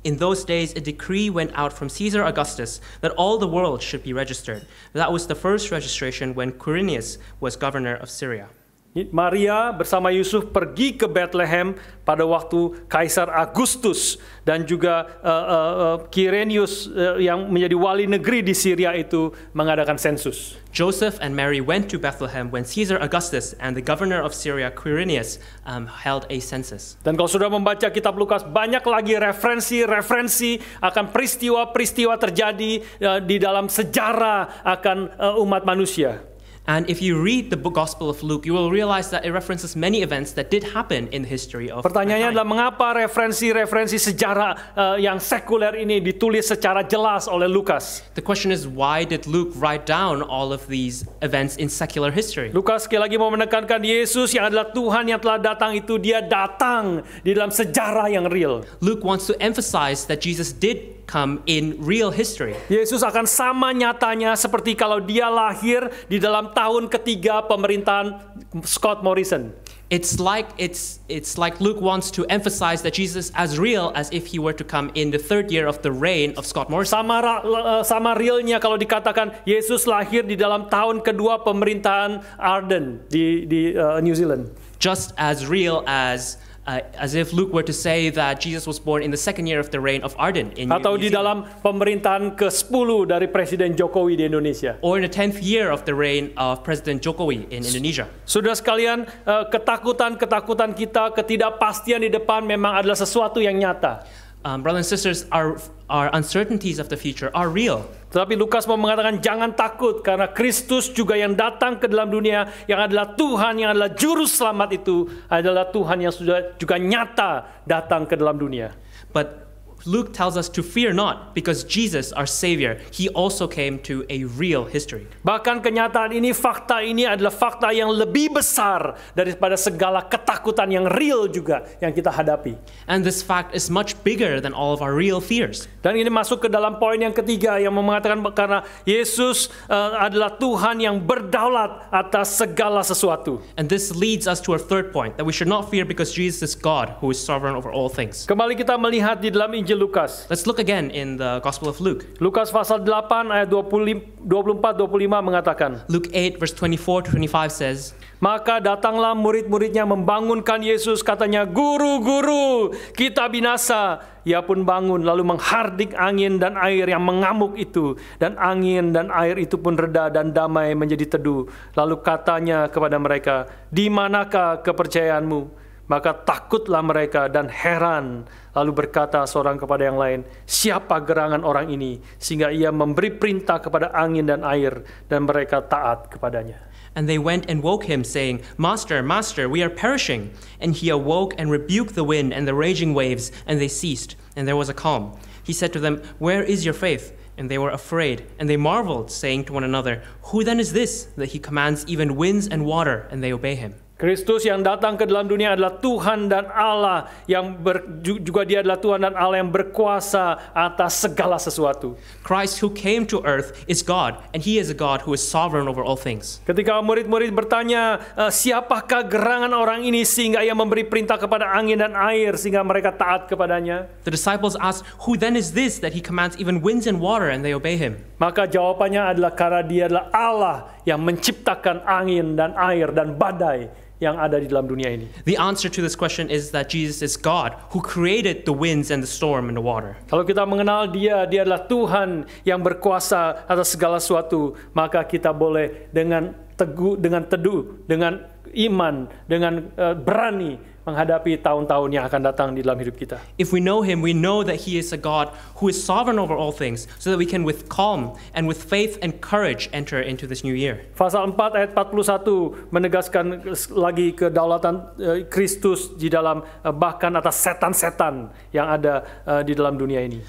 In those days, a decree went out from Caesar Augustus that all the world should be registered. That was the first registration when Quirinius was governor of Syria. Maria bersama Yusuf pergi ke Bethlehem pada waktu Kaisar Agustus dan juga Quirinius yang menjadi wali negeri di Syria itu mengadakan sensus. Joseph and Mary went to Bethlehem when Caesar Augustus and the governor of Syria, Quirinius, held a census. Dan kalau sudah membaca kitab Lukas, banyak lagi referensi akan peristiwa-peristiwa terjadi di dalam sejarah akan umat manusia. And if you read the Gospel of Luke, you will realize that it references many events that did happen in the history of Pertanyaannya adalah mengapa referensi sejarah yang sekuler ini ditulis secara jelas oleh Lukas? The question is, why did Luke write down all of these events in secular history? Lukas sekali lagi mau menekankan Yesus yang adalah Tuhan yang telah datang itu, dia datang di dalam sejarah yang real. Luke wants to emphasize that Jesus did come in real history. Yesus akan sama nyatanya seperti kalau dia lahir di dalam tahun ketiga pemerintahan Scott Morrison. It's like Luke wants to emphasize that Jesus as real as if he were to come in the third year of the reign of Scott Morrison. Sama realnya kalau dikatakan Yesus lahir di dalam tahun kedua pemerintahan Ardern di New Zealand. Just as real as if Luke were to say that Jesus was born in the second year of the reign of Ardern in New Zealand. Atau di dalam pemerintahan ke-10 dari Presiden Jokowi di Indonesia. Or in the 10th year of the reign of President Jokowi in Indonesia. Saudara sekalian, ketakutan kita, ketidakpastian di depan memang adalah sesuatu yang nyata. Brothers and sisters, our uncertainties of the future are real. Tetapi Lukas mau mengatakan jangan takut karena Kristus juga yang datang ke dalam dunia yang adalah Tuhan, yang adalah juru selamat itu adalah Tuhan yang sudah juga nyata datang ke dalam dunia. But Luke tells us to fear not because Jesus, our Savior, He also came to a real history. Bahkan kenyataan ini, fakta ini adalah fakta yang lebih besar daripada segala ketakutan yang real juga yang kita hadapi. And this fact is much bigger than all of our real fears. Dan ini masuk ke dalam poin yang ketiga yang mengatakan karena Yesus adalah Tuhan yang berdaulat atas segala sesuatu. And this leads us to our third point, that we should not fear because Jesus is God who is sovereign over all things. Kembali kita melihat di dalam Injil Lukas. Let's look again in the Gospel of Luke. Lukas pasal 8 ayat 24-25 mengatakan. Luke 8 verse 24-25 says, Maka datanglah murid-muridnya membangunkan Yesus, katanya, Guru, Guru, kita binasa. Ia pun bangun lalu menghardik angin dan air yang mengamuk itu. Dan angin dan air itu pun reda dan damai menjadi teduh. Lalu katanya kepada mereka, Di manakah kepercayaanmu? Maka takutlah mereka dan heran. Lalu berkata seorang kepada yang lain, Siapa gerangan orang ini? Sehingga ia memberi perintah kepada angin dan air. Dan mereka taat kepadanya. And they went and woke him, saying, Master, Master, we are perishing. And he awoke and rebuked the wind and the raging waves, and they ceased, and there was a calm. He said to them, Where is your faith? And they were afraid, and they marveled, saying to one another, Who then is this, that he commands even winds and water, and they obey him? Kristus yang datang ke dalam dunia adalah Tuhan dan Allah yang juga dia adalah Tuhan dan Allah yang berkuasa atas segala sesuatu. Christ who came to earth is God, and He is a God who is sovereign over all things. Ketika murid-murid bertanya, siapakah gerangan orang ini sehingga ia memberi perintah kepada angin dan air sehingga mereka taat kepadanya? The disciples asked, Who then is this that He commands even winds and water, and they obey Him? Maka jawabannya adalah karena dia adalah Allah yang menciptakan angin dan air dan badai yang ada di dalam dunia ini. The answer to this question is that Jesus is God who created the winds and the storm and the water. Kalau kita mengenal dia adalah Tuhan yang berkuasa atas segala sesuatu, maka kita boleh dengan teguh, dengan teduh, dengan iman, dengan berani menghadapi tahun-tahun yang akan datang di dalam hidup kita. If we know Him, we know that He is a God who is sovereign over all things, so that we can with calm and with faith and courage enter into this new year. Pasal 4 ayat 41 menegaskan lagi kedaulatan Kristus di dalam bahkan atas setan-setan yang ada di dalam dunia ini.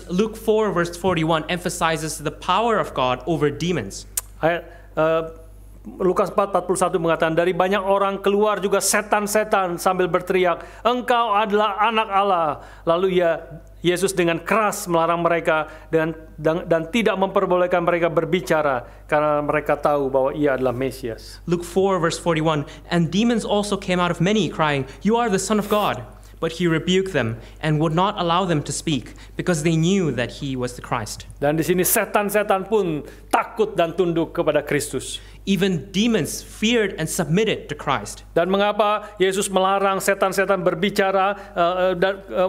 Luke 4 verse 41 emphasizes the power of God over demons. Lukas 4:41 mengatakan, dari banyak orang keluar juga setan-setan sambil berteriak, Engkau adalah anak Allah. Lalu Yesus dengan keras melarang mereka dan tidak memperbolehkan mereka berbicara karena mereka tahu bahwa Ia adalah Mesias. Luke 4 verse 41, and demons also came out of many, crying, You are the Son of God. But He rebuked them and would not allow them to speak, because they knew that He was the Christ. Dan di sini setan-setan pun takut dan tunduk kepada Kristus. Even demons feared and submitted to Christ. Dan mengapa Yesus melarang setan-setan berbicara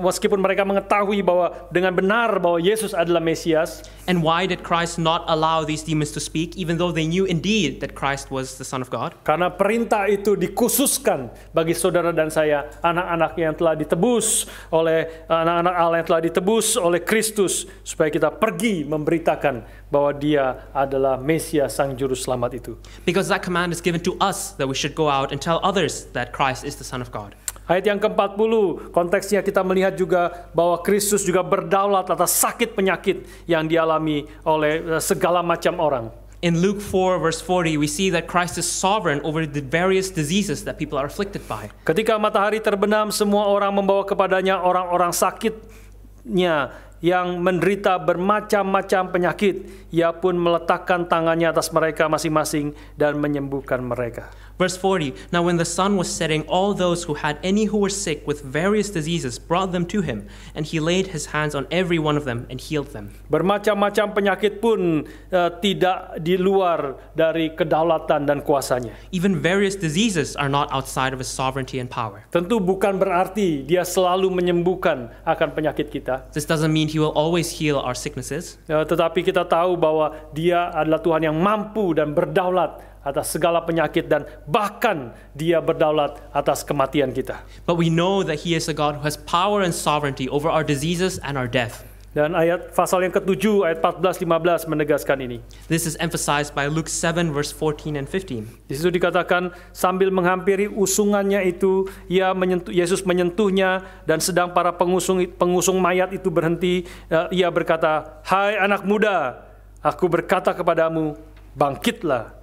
meskipun mereka mengetahui bahwa dengan benar bahwa Yesus adalah Mesias? And why did Christ not allow these demons to speak even though they knew indeed that Christ was the Son of God? Karena perintah itu dikhususkan bagi saudara dan saya, anak-anak yang telah ditebus oleh anak-anak Allah yang telah ditebus oleh Kristus, supaya kita pergi memberitakan bahwa Dia adalah Mesias Sang Juru Selamat itu. Because that command is given to us that we should go out and tell others that Christ is the Son of God. Ayat yang ke-40, konteksnya kita melihat juga bahwa Kristus juga berdaulat atas sakit penyakit yang dialami oleh segala macam orang. In Luke 4 verse 40, we see that Christ is sovereign over the various diseases that people are afflicted by. Ketika matahari terbenam, semua orang membawa kepadanya orang-orang sakitnya yang menderita bermacam-macam penyakit. Ia pun meletakkan tangannya atas mereka masing-masing dan menyembuhkan mereka. Verse 40, now when the sun was setting, all those who had any who were sick with various diseases brought them to him, and he laid his hands on every one of them and healed them. Bermacam-macam penyakit pun tidak di luar dari kedaulatan dan kuasanya. Even various diseases are not outside of his sovereignty and power. Tentu bukan berarti dia selalu menyembuhkan akan penyakit kita. This doesn't mean he will always heal our sicknesses. Tetapi kita tahu bahwa dia adalah Tuhan yang mampu dan berdaulat atas segala penyakit, dan bahkan Dia berdaulat atas kematian kita. But we know that he is a God who has power and sovereignty over our diseases and our death. Dan ayat pasal yang ke-7 ayat 14-15 menegaskan ini. This is emphasized by Luke 7 verse 14 and 15. Di situ dikatakan, sambil menghampiri usungannya itu, Yesus menyentuhnya, dan sedang para pengusung mayat itu berhenti, ia berkata, "Hai anak muda, aku berkata kepadamu, bangkitlah."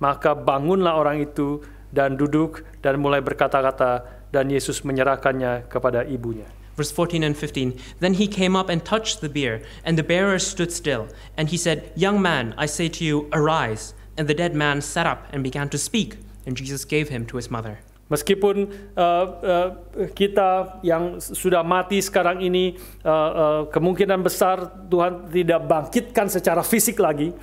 Maka bangunlah orang itu dan duduk dan mulai berkata-kata, dan Yesus menyerahkannya kepada ibunya. Verse 14 and 15, then he came up and touched the bier, and the bearer stood still. And he said, young man, I say to you, arise. And the dead man sat up and began to speak, and Jesus gave him to his mother. Meskipun kita yang sudah mati sekarang ini, kemungkinan besar Tuhan tidak bangkitkan secara fisik lagi.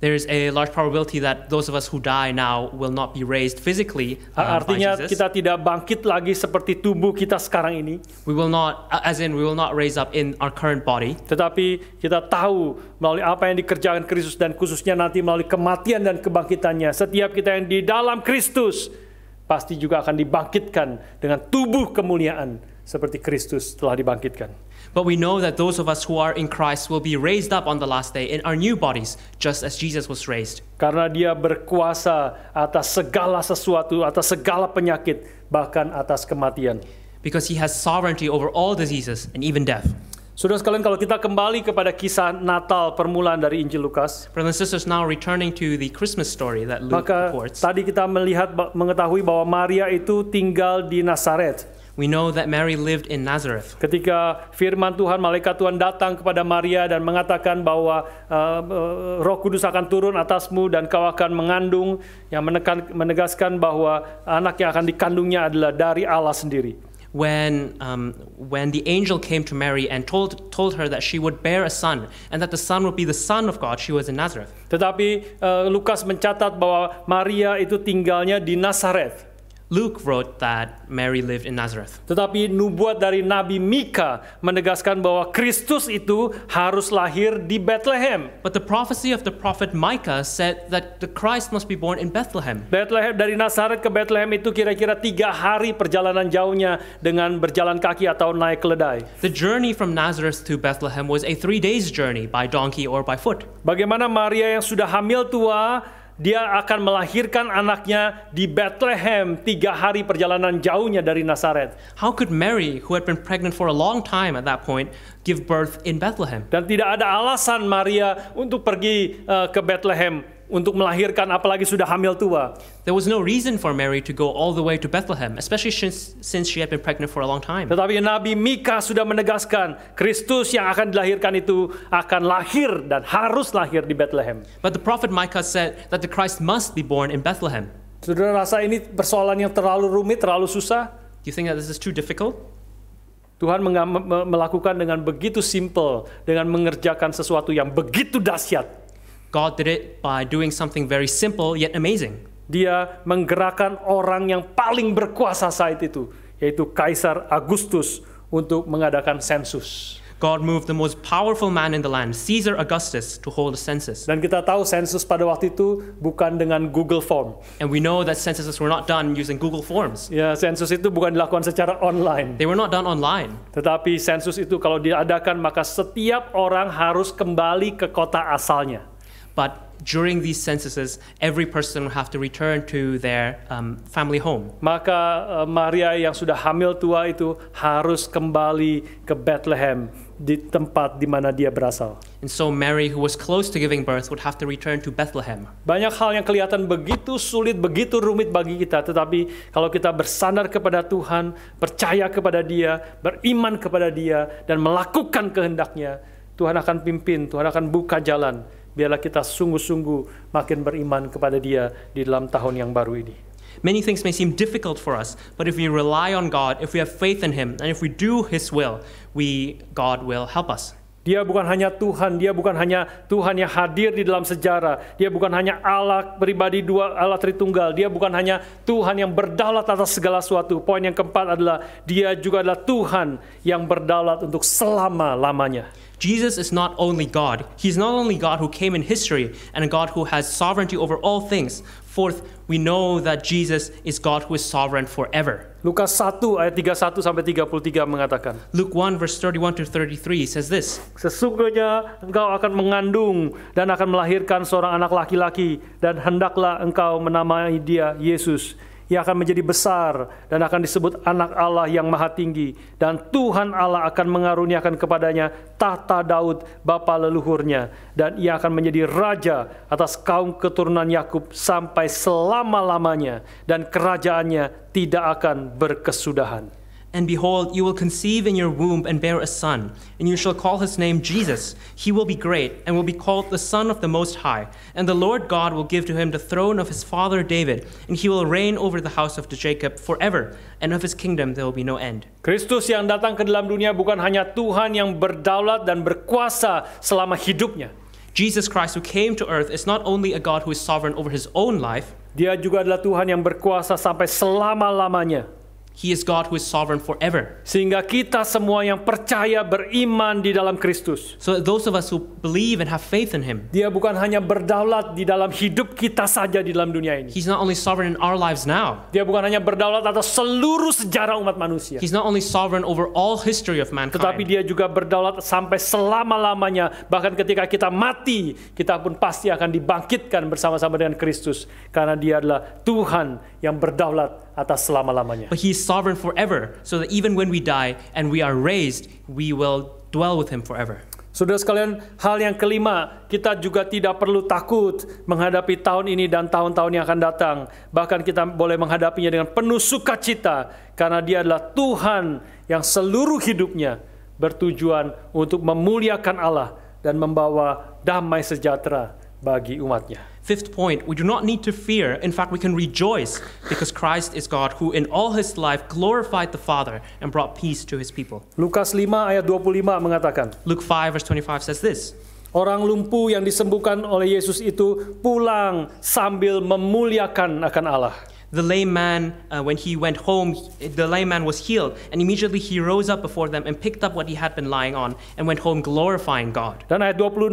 There is a large probability that those of us who die now will not be raised physically Artinya by Jesus. kita tidak bangkit lagi seperti tubuh kita sekarang ini. We will not, as in we will not raise up in our current body. Tetapi kita tahu melalui apa yang dikerjakan Kristus, dan khususnya nanti melalui kematian dan kebangkitannya, setiap kita yang di dalam Kristus pasti juga akan dibangkitkan dengan tubuh kemuliaan seperti Kristus telah dibangkitkan. But we know that those of us who are in Christ will be raised up on the last day in our new bodies, just as Jesus was raised. Karena Dia berkuasa atas segala sesuatu, atas segala penyakit, bahkan atas kematian. Because he has sovereignty over all diseases and even death. Saudara sekalian, kalau kita kembali kepada kisah Natal permulaan dari Injil Lukas, Brothers and sisters, now returning to the Christmas story that Luke maka reports, tadi kita mengetahui bahwa Maria itu tinggal di Nazaret. we know that Mary lived in Nazareth. Ketika firman Tuhan, malaikat Tuhan datang kepada Maria dan mengatakan bahwa Roh Kudus akan turun atasmu dan kau akan mengandung, yang menegaskan bahwa anak yang akan dikandungnya adalah dari Allah sendiri. When the angel came to Mary and told her that she would bear a son and that the son would be the Son of God, she was in Nazareth. Tetapi Lukas mencatat bahwa Maria itu tinggalnya di Nazaret. Luke wrote that Mary lived in Nazareth. Tetapi nubuat dari Nabi Mika menegaskan bahwa Kristus itu harus lahir di Bethlehem. But the prophecy of the prophet Micah said that the Christ must be born in Bethlehem. Bethlehem, dari Nazaret ke Bethlehem itu kira-kira 3 hari perjalanan jauhnya dengan berjalan kaki atau naik keledai. The journey from Nazareth to Bethlehem was a 3 days journey by donkey or by foot. Bagaimana Maria yang sudah hamil tua, dia akan melahirkan anaknya di Bethlehem 3 hari perjalanan jauhnya dari Nazaret. How could Mary, who had been pregnant for a long time at that point, give birth in Bethlehem? Dan tidak ada alasan Maria untuk pergi ke Bethlehem untuk melahirkan, apalagi sudah hamil tua. There was no reason for Mary to go all the way to Bethlehem, especially since she had been pregnant for a long time. Tetapi Nabi Mika sudah menegaskan Kristus yang akan dilahirkan itu akan lahir dan harus lahir di Bethlehem. But the prophet Micah said that the Christ must be born in Bethlehem. Saudara rasa ini persoalan yang terlalu rumit, terlalu susah? Do you think that this is too difficult? Tuhan melakukan dengan begitu simple, dengan mengerjakan sesuatu yang begitu dahsyat. God did it by doing something very simple yet amazing. Dia menggerakkan orang yang paling berkuasa saat itu, yaitu Kaisar Agustus, untuk mengadakan sensus. God moved the most powerful man in the land, Caesar Augustus, to hold a census. Dan kita tahu sensus pada waktu itu bukan dengan Google Form. And we know that censuses were not done using Google Forms. Ya, sensus itu bukan dilakukan secara online. They were not done online. Tetapi sensus itu kalau diadakan maka setiap orang harus kembali ke kota asalnya. But during these censuses, every person would have to return to their family home. Maka Maria yang sudah hamil tua itu harus kembali ke Bethlehem, di tempat di mana dia berasal. And so Mary, who was close to giving birth, would have to return to Bethlehem. Banyak hal yang kelihatan begitu sulit, begitu rumit bagi kita, tetapi kalau kita bersandar kepada Tuhan, percaya kepada Dia, beriman kepada Dia, dan melakukan kehendaknya, Tuhan akan pimpin, Tuhan akan buka jalan. Biarlah kita sungguh-sungguh makin beriman kepada Dia di dalam tahun yang baru ini. Many things may seem difficult for us, but if we rely on God, if we have faith in Him, and if we do His will, God will help us. Dia bukan hanya Tuhan, Dia bukan hanya Tuhan yang hadir di dalam sejarah. Dia bukan hanya Allah pribadi dua, Allah Tritunggal. Dia bukan hanya Tuhan yang berdaulat atas segala sesuatu. Poin yang keempat adalah Dia juga adalah Tuhan yang berdaulat untuk selama-lamanya. Jesus is not only God. He's not only God who came in history and a God who has sovereignty over all things. Fourth, we know that Jesus is God who is sovereign forever. Lukas 1 ayat 31 sampai 33 mengatakan, Luke 1 verse 31 to 33 says this. Sesungguhnya engkau akan mengandung dan akan melahirkan seorang anak laki-laki, dan hendaklah engkau menamai dia Yesus. Ia akan menjadi besar dan akan disebut anak Allah yang maha tinggi, dan Tuhan Allah akan mengaruniakan kepadanya tahta Daud bapa leluhurnya, dan ia akan menjadi raja atas kaum keturunan Yakub sampai selama-lamanya, dan kerajaannya tidak akan berkesudahan. And behold, you will conceive in your womb and bear a son, and you shall call his name Jesus. He will be great and will be called the Son of the Most High. And the Lord God will give to him the throne of his father David, and he will reign over the house of Jacob forever, and of his kingdom there will be no end. Kristus yang datang ke dalam dunia bukan hanya Tuhan yang berdaulat dan berkuasa selama hidupnya. Jesus Christ, who came to earth, is not only a God who is sovereign over his own life. Dia juga adalah Tuhan yang berkuasa sampai selama-lamanya. He is God who is sovereign forever. Sehingga kita semua yang percaya beriman di dalam Kristus. So that those of us who believe and have faith in Him, Dia bukan hanya berdaulat di dalam hidup kita saja di dalam dunia ini. He's not only sovereign in our lives now. Dia bukan hanya berdaulat atas seluruh sejarah umat manusia. He's not only sovereign over all history of Tetapi mankind. Dia juga berdaulat sampai selama-lamanya. Bahkan ketika kita mati, kita pun pasti akan dibangkitkan bersama-sama dengan Kristus. Karena Dia adalah Tuhan yang berdaulat atas selama-lamanya. But He is sovereign forever, so that even when we die and we are raised, we will dwell with Him forever. Saudara sekalian, hal yang kelima, kita juga tidak perlu takut menghadapi tahun ini dan tahun-tahun yang akan datang. Bahkan kita boleh menghadapinya dengan penuh sukacita, karena Dia adalah Tuhan yang seluruh hidupnya bertujuan untuk memuliakan Allah dan membawa damai sejahtera bagi umatnya. Fifth point, we do not need to fear. In fact, we can rejoice because Christ is God who in all His life glorified the Father and brought peace to His people. Lukas 5 ayat 25 mengatakan, Luke 5 verse 25 says this. Orang lumpuh yang disembuhkan oleh Yesus itu pulang sambil memuliakan akan Allah. The lame man, when he went home, the lame man was healed, and immediately he rose up before them and picked up what he had been lying on and went home glorifying God. Dan ayat 26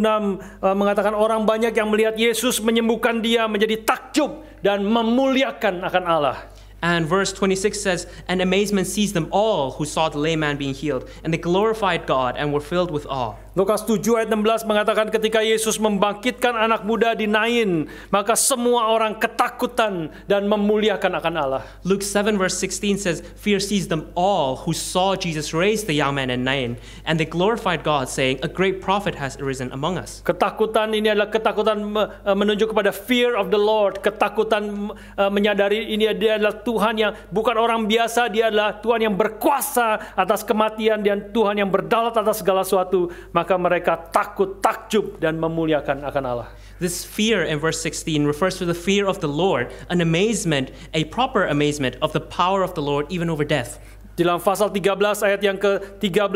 mengatakan orang banyak yang melihat Yesus menyembuhkan dia menjadi takjub dan memuliakan akan Allah. And verse 26 says, and amazement seized them all who saw the lame man being healed, and they glorified God and were filled with awe. Lukas 7 ayat 16 mengatakan ketika Yesus membangkitkan anak muda di Nain, maka semua orang ketakutan dan memuliakan akan Allah. Luke 7 verse 16 says, fear seized them all who saw Jesus raise the young man in Nain, and they glorified God, saying, a great prophet has arisen among us. Ketakutan ini adalah ketakutan menunjuk kepada fear of the Lord, ketakutan menyadari ini dia adalah Tuhan yang bukan orang biasa, Dia adalah Tuhan yang berkuasa atas kematian dan Tuhan yang berdaulat atas segala sesuatu. Maka mereka takut, takjub dan memuliakan akan Allah. This fear in verse 16 refers to the fear of the Lord, an amazement, a proper amazement of the power of the Lord even over death. Dalam pasal 13 ayat yang ke-13,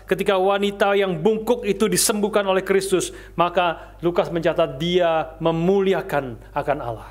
ketika wanita yang bungkuk itu disembuhkan oleh Kristus, maka Lukas mencatat dia memuliakan akan Allah.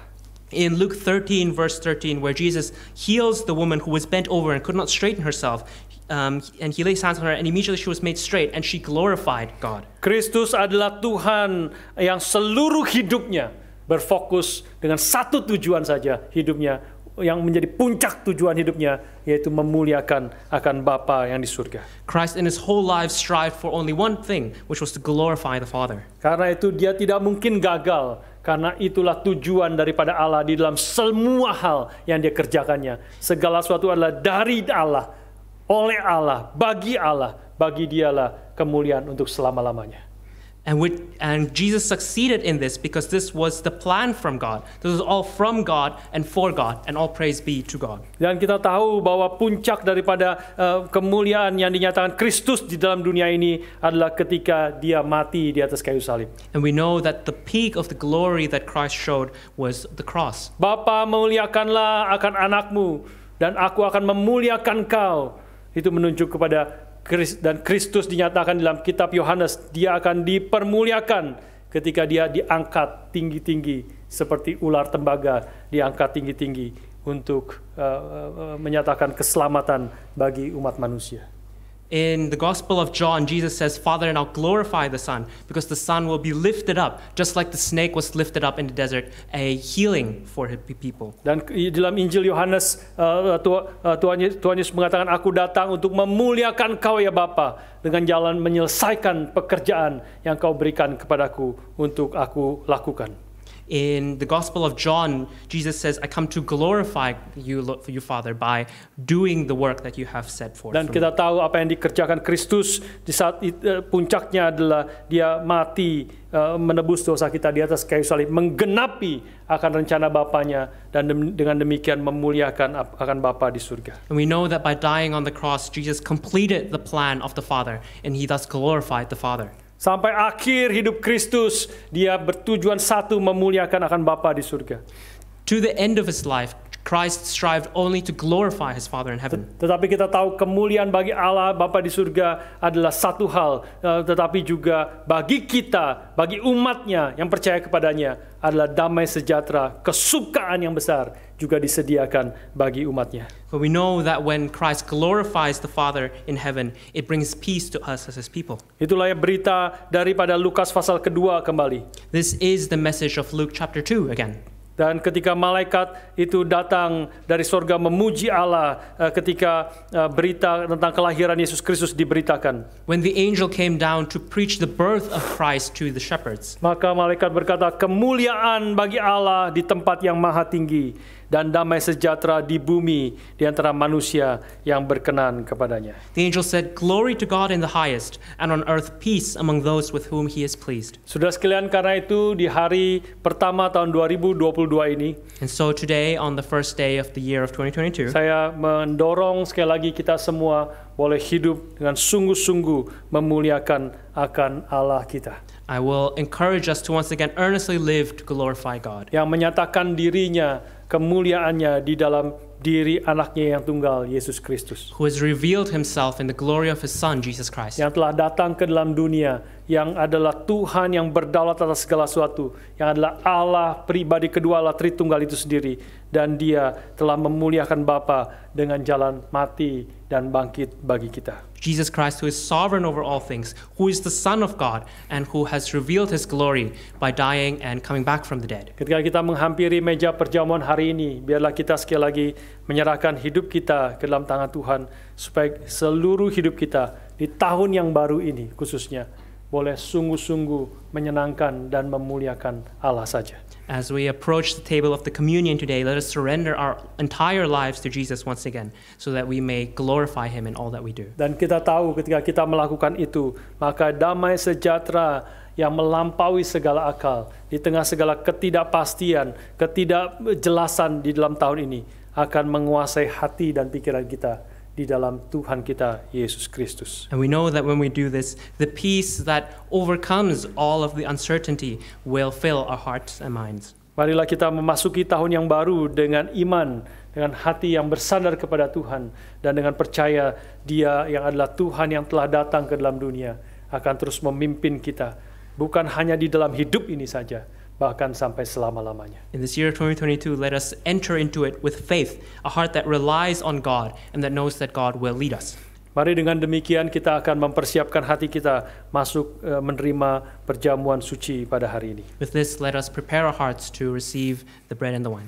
In Luke 13, verse 13, where Jesus heals the woman who was bent over and could not straighten herself, and he lays hands on her, and immediately she was made straight, and she glorified God. Kristus adalah Tuhan yang seluruh hidupnya berfokus dengan satu tujuan saja hidupnya, yang menjadi puncak tujuan hidupnya, yaitu memuliakan akan Bapa yang di surga. Christ in his whole life strived for only one thing, which was to glorify the Father. Karena itu dia tidak mungkin gagal, karena itulah tujuan daripada Allah di dalam semua hal yang dia kerjakannya. Segala sesuatu adalah dari Allah, oleh Allah, bagi dialah kemuliaan untuk selama-lamanya. And Jesus succeeded in this because this was the plan from God. This was all from God and for God, and all praise be to God. Dan kita tahu bahwa puncak daripada kemuliaan yang dinyatakan Kristus di dalam dunia ini adalah ketika dia mati di atas kayu salib. And we know that the peak of the glory that Christ showed was the cross. Bapa, muliakanlah akan anakmu, dan aku akan memuliakan kau. Itu menunjuk kepada dan Kristus dinyatakan dalam kitab Yohanes, dia akan dipermuliakan ketika dia diangkat tinggi-tinggi seperti ular tembaga, diangkat tinggi-tinggi untuk menyatakan keselamatan bagi umat manusia. In the Gospel of John, Jesus says, Father, now glorify the Son, because the Son will be lifted up, just like the snake was lifted up in the desert, a healing for his people. Dan dalam Injil Yohanes, Tuhan Yesus mengatakan, aku datang untuk memuliakan kau ya Bapa, dengan jalan menyelesaikan pekerjaan yang kau berikan kepadaku untuk aku lakukan. In the Gospel of John, Jesus says, I come to glorify you, Father, by doing the work that you have set forth. Dan kita tahu apa yang dikerjakan Kristus di saat puncaknya adalah dia mati menebus dosa kita di atas kayu salib, menggenapi akan rencana Bapanya, dan dengan demikian memuliakan akan Bapa di surga. And we know that by dying on the cross, Jesus completed the plan of the Father, and he thus glorified the Father. Sampai akhir hidup Kristus, dia bertujuan satu, memuliakan akan Bapa di surga. To the end of his life, Christ strived only to glorify his Father in heaven. Tetapi kita tahu kemuliaan bagi Allah Bapa di surga adalah satu hal, tetapi juga bagi kita, bagi umatnya yang percaya kepadanya, adalah damai sejahtera, kesukaan yang besar juga disediakan bagi umatnya. But we know that when Christ glorifies the Father in heaven, it brings peace to us as his people. Itulah yang berita daripada Lukas pasal kedua kembali. This is the message of Luke chapter 2 again. Dan ketika malaikat itu datang dari sorga memuji Allah ketika berita tentang kelahiran Yesus Kristus diberitakan. When the angel came down to preach the birth of Christ to the shepherds, maka malaikat berkata, kemuliaan bagi Allah di tempat yang maha tinggi, dan damai sejahtera di bumi di antara manusia yang berkenan kepadanya. The angel said, Glory to God in the highest, and on earth peace among those with whom he is pleased. Saudara sekalian, karena itu di hari pertama tahun 2022 ini, and so today on the first day of the year of 2022, saya mendorong sekali lagi kita semua boleh hidup dengan sungguh-sungguh memuliakan akan Allah kita. I will encourage us to once again earnestly live to glorify God. Yang menyatakan dirinya, kemuliaannya di dalam diri anaknya yang tunggal, Yesus Kristus. Who has revealed himself in the glory of his Son, Jesus Christ. Yang telah datang ke dalam dunia, yang adalah Tuhan yang berdaulat atas segala sesuatu, yang adalah Allah pribadi kedua, Allah Tritunggal itu sendiri. Dan dia telah memuliakan Bapa dengan jalan mati dan bangkit bagi kita. Jesus Christ, who is sovereign over all things, who is the Son of God, and who has revealed his glory by dying and coming back from the dead. Ketika kita menghampiri meja perjamuan hari ini, biarlah kita sekali lagi menyerahkan hidup kita ke dalam tangan Tuhan, supaya seluruh hidup kita di tahun yang baru ini khususnya boleh sungguh-sungguh menyenangkan dan memuliakan Allah saja. As we approach the table of the communion today, let us surrender our entire lives to Jesus once again, so that we may glorify him in all that we do. Dan kita tahu ketika kita melakukan itu, maka damai sejahtera yang melampaui segala akal, di tengah segala ketidakpastian, ketidakjelasan di dalam tahun ini, akan menguasai hati dan pikiran kita di dalam Tuhan kita Yesus Kristus. And we know that when we do this, the peace that overcomes all of the uncertainty will fill our hearts and minds. Marilah kita memasuki tahun yang baru dengan iman dengan hati yang bersandar kepada Tuhan, dan dengan percaya Dia yang adalah Tuhan yang telah datang ke dalam dunia akan terus memimpin kita, bukan hanya di dalam hidup ini saja, bahkan sampai selama-lamanya. In this year of 2022, let us enter into it with faith, a heart that relies on God and that knows that God will lead us. Mari dengan demikian kita akan mempersiapkan hati kita masuk menerima perjamuan suci pada hari ini. With this, let us prepare our hearts to receive the bread and the wine.